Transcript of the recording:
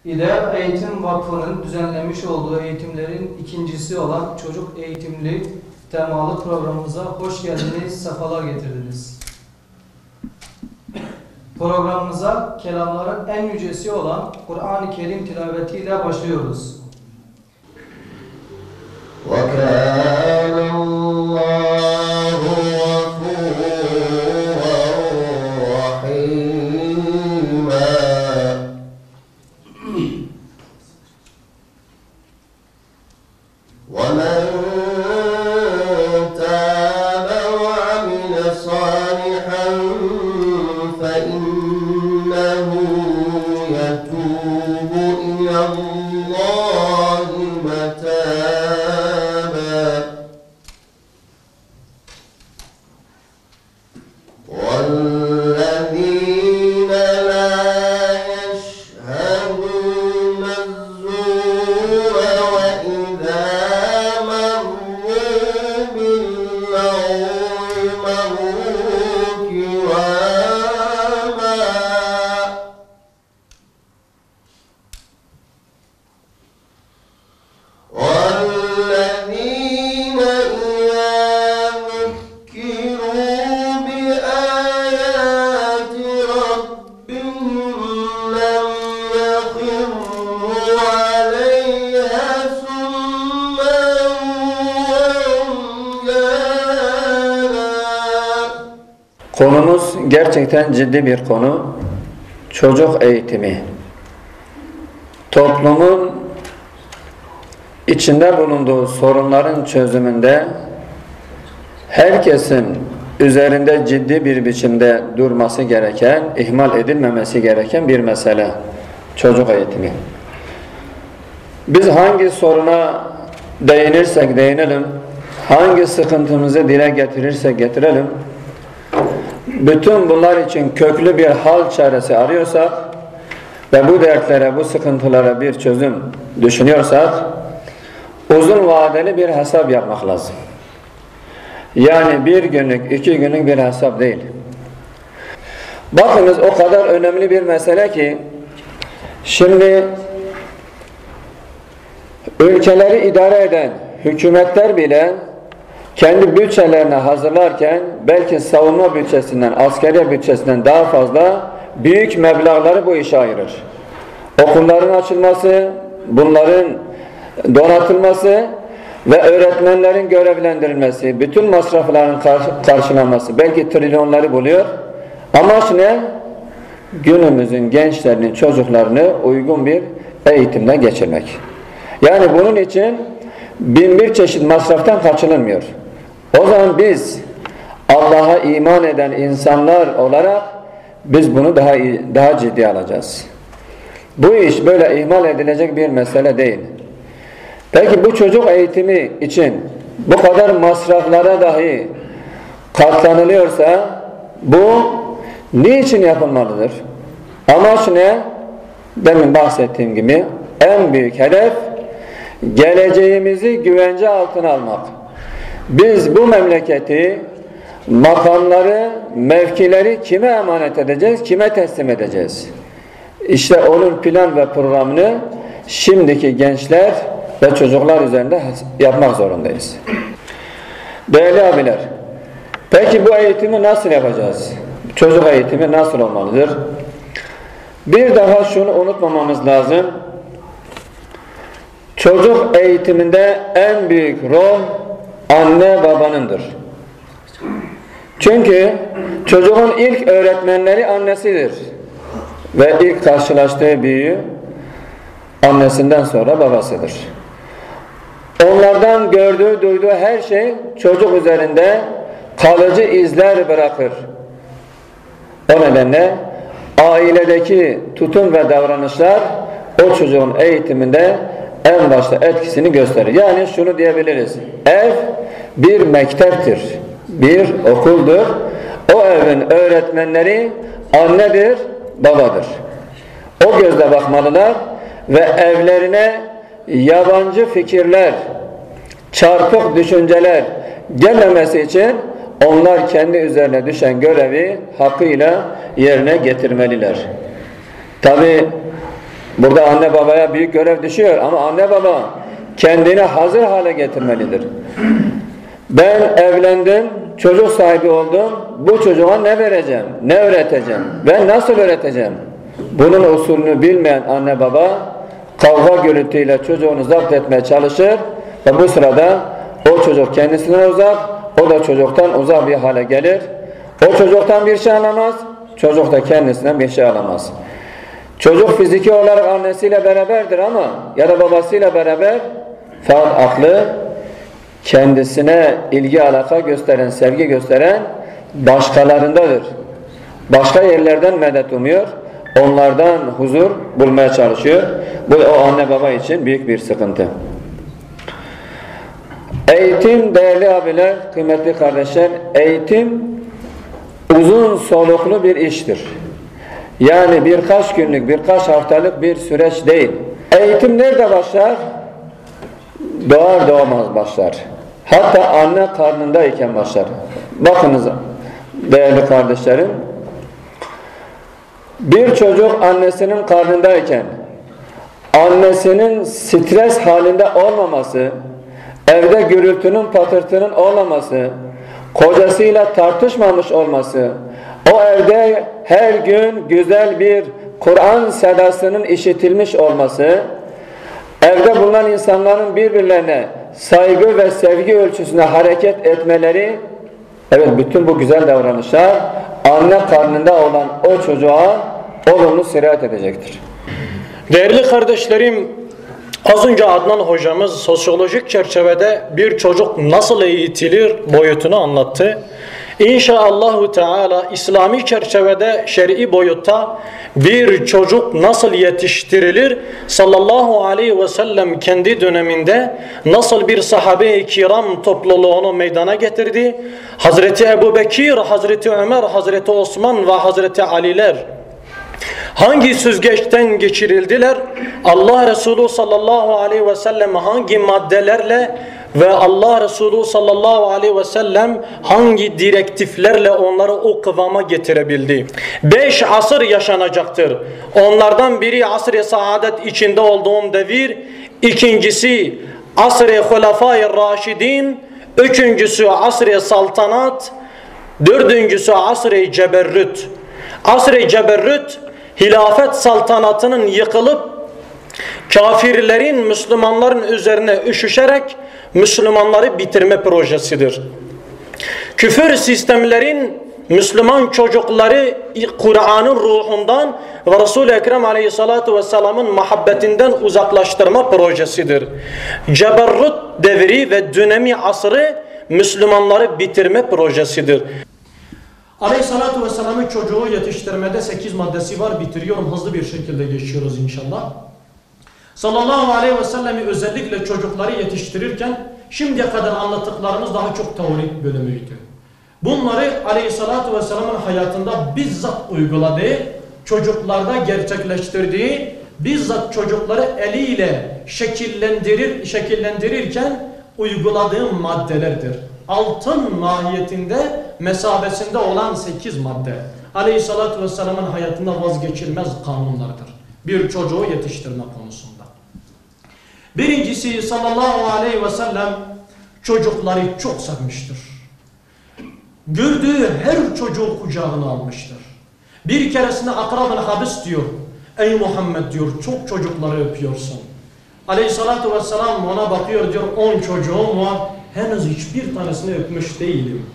İdeal Eğitim Vakfı'nın düzenlemiş olduğu eğitimlerin ikincisi olan Çocuk Eğitimli temalı programımıza hoş geldiniz, sefalar getirdiniz. Programımıza kelamların en yücesi olan Kur'an-ı Kerim tilavetiyle başlıyoruz. وَكَانَ اللّٰهُ غَفُورًا رَحِيمًا وَمَنْ تَابَ وَعَمِلَ صَالِحًا فَإِنَّهُ يَتُوبُ إِلَى اللّٰهِ مَتَابًا وَالَّذِينَ لَا يَشْهَدُونَ الزُّورَ وَإِذَا مَرُّوا بِاللَّغْوِ مَرُّوا كِرَامًا وَالَّذِينَ إِذَا ذُكِّرُوا بِآيَاتِ رَبِّهِمْ لَمْ يَخِرُّوا عَلَيْهَا صُمًّا وَعُمْيَانًا. Konumuz gerçekten ciddi bir konu. Çocuk eğitimi. Toplumun içinde bulunduğu sorunların çözümünde herkesin üzerinde ciddi bir biçimde durması gereken, ihmal edilmemesi gereken bir mesele. Çocuk eğitimi. Biz hangi soruna değinirsek değinelim, hangi sıkıntımızı dile getirirsek getirelim, bütün bunlar için köklü bir hal çaresi arıyorsak ve bu dertlere, bu sıkıntılara bir çözüm düşünüyorsak uzun vadeli bir hesap yapmak lazım. Yani bir günlük, 2 günlük bir hesap değil. Bakınız o kadar önemli bir mesele ki şimdi ülkeleri idare eden hükümetler bile kendi bütçelerini hazırlarken belki savunma bütçesinden, askeri bütçesinden daha fazla büyük meblağları bu işe ayırır. Okulların açılması, bunların donatılması ve öğretmenlerin görevlendirilmesi, bütün masrafların karşılanması belki trilyonları buluyor. Amaç ne? Günümüzün gençlerinin, çocuklarını uygun bir eğitimle geçirmek. Yani bunun için bin bir çeşit masraftan kaçınılmıyor. O zaman biz Allah'a iman eden insanlar olarak biz bunu daha ciddi alacağız. Bu iş böyle ihmal edilecek bir mesele değil. Peki bu çocuk eğitimi için bu kadar masraflara dahi katlanılıyorsa bu niçin yapılmalıdır? Amaç ne? Demin bahsettiğim gibi en büyük hedef geleceğimizi güvence altına almak. Biz bu memleketi, makamları, mevkileri kime emanet edeceğiz, kime teslim edeceğiz? İşte onun plan ve programını şimdiki gençler ve çocuklar üzerinde yapmak zorundayız. Değerli abiler, peki bu eğitimi nasıl yapacağız? Çocuk eğitimi nasıl olmalıdır? Bir daha şunu unutmamamız lazım. Çocuk eğitiminde en büyük rol anne babanındır. Çünkü çocuğun ilk öğretmenleri annesidir. Ve ilk karşılaştığı büyüğü annesinden sonra babasıdır. Onlardan gördüğü, duyduğu her şey çocuk üzerinde kalıcı izler bırakır. O nedenle ailedeki tutum ve davranışlar o çocuğun eğitiminde en başta etkisini gösterir. Yani şunu diyebiliriz. Ev bir mekteptir, bir okuldur. O evin öğretmenleri annedir, babadır. O gözle bakmalılar ve evlerine yabancı fikirler, çarpık düşünceler gelmemesi için onlar kendi üzerine düşen görevi hakkıyla yerine getirmeliler. Tabi Burada anne babaya büyük görev düşüyor ama anne baba kendini hazır hale getirmelidir. Ben evlendim, çocuk sahibi oldum, bu çocuğa ne vereceğim, ne öğreteceğim, ben nasıl öğreteceğim? Bunun usulünü bilmeyen anne baba kavga gürültüyle çocuğunu zapt etmeye çalışır ve bu sırada o çocuk kendisinden uzak, o da çocuktan uzak bir hale gelir. O çocuktan bir şey alamaz, çocuk da kendisinden bir şey alamaz. Çocuk fiziki olarak annesiyle beraberdir ama ya da babasıyla beraber, fakat aklı kendisine ilgi alaka gösteren, sevgi gösteren başkalarındadır. Başka yerlerden medet umuyor, onlardan huzur bulmaya çalışıyor. Bu o anne baba için büyük bir sıkıntı. Eğitim değerli abiler, kıymetli kardeşler, eğitim uzun soluklu bir iştir. Yani birkaç günlük, birkaç haftalık bir süreç değil. Eğitim nerede başlar? Doğar doğmaz başlar. Hatta anne karnındayken başlar. Bakınız değerli kardeşlerim, bir çocuk annesinin karnındayken annesinin stres halinde olmaması, evde gürültünün patırtının olmaması, kocasıyla tartışmamış olması, o evde her gün güzel bir Kur'an sedasının işitilmiş olması, evde bulunan insanların birbirlerine saygı ve sevgi ölçüsüne hareket etmeleri, evet bütün bu güzel davranışlar anne karnında olan o çocuğa olumlu sirayet edecektir. Değerli kardeşlerim, az önce Adnan hocamız sosyolojik çerçevede bir çocuk nasıl eğitilir boyutunu anlattı. İnşaallahu Teala İslami çerçevede şer'i boyutta bir çocuk nasıl yetiştirilir, sallallahu aleyhi ve sellem kendi döneminde nasıl bir sahabe-i kiram topluluğunu meydana getirdi, Hazreti Ebu Bekir, Hazreti Ömer, Hazreti Osman ve Hazreti Aliler hangi süzgeçten geçirildiler, Allah Resulü sallallahu aleyhi ve sellem hangi maddelerle ve Allah Resulü sallallahu aleyhi ve sellem hangi direktiflerle onları o kıvama getirebildi. 5 asır yaşanacaktır. Onlardan biri asr-ı saadet içinde olduğum devir, ikincisi asr-ı hulefai raşidin, üçüncüsü asr-ı saltanat, dördüncüsü asr-ı ceberrüt. Asr-ı ceberrüt, hilafet saltanatının yıkılıp kafirlerin Müslümanların üzerine üşüşerek Müslümanları bitirme projesidir. Küfür sistemlerin Müslüman çocukları Kur'an'ın ruhundan ve Resul-i Ekrem aleyhissalatu vesselamın muhabbetinden uzaklaştırma projesidir. Ceberrut devri ve dönemi asrı Müslümanları bitirme projesidir. Aleyhissalatu vesselamın çocuğu yetiştirmede 8 maddesi var. Bitiriyorum, hızlı bir şekilde geçiyoruz inşallah. Sallallahu aleyhi ve sellem'i özellikle çocukları yetiştirirken şimdiye kadar anlattıklarımız daha çok teorik bölümüydü. Bunları Aleyhissalatu vesselam'ın hayatında bizzat uyguladığı, çocuklarda gerçekleştirdiği, bizzat çocukları eliyle şekillendirirken uyguladığı maddelerdir. Altın mahiyetinde, mesabesinde olan 8 madde. Aleyhissalatu vesselam'ın hayatında vazgeçilmez kanunlardır. Bir çocuğu yetiştirme konusunda. Birincisi sallallahu aleyhi ve sellem çocukları çok sevmiştir. Gördüğü her çocuğu kucağına almıştır. Bir keresinde Akra bin Habis diyor, ey Muhammed diyor, çok çocukları öpüyorsun. Aleyhissalatu vesselam ona bakıyor diyor, 10 çocuğum var, henüz hiçbir tanesini öpmüş değilim.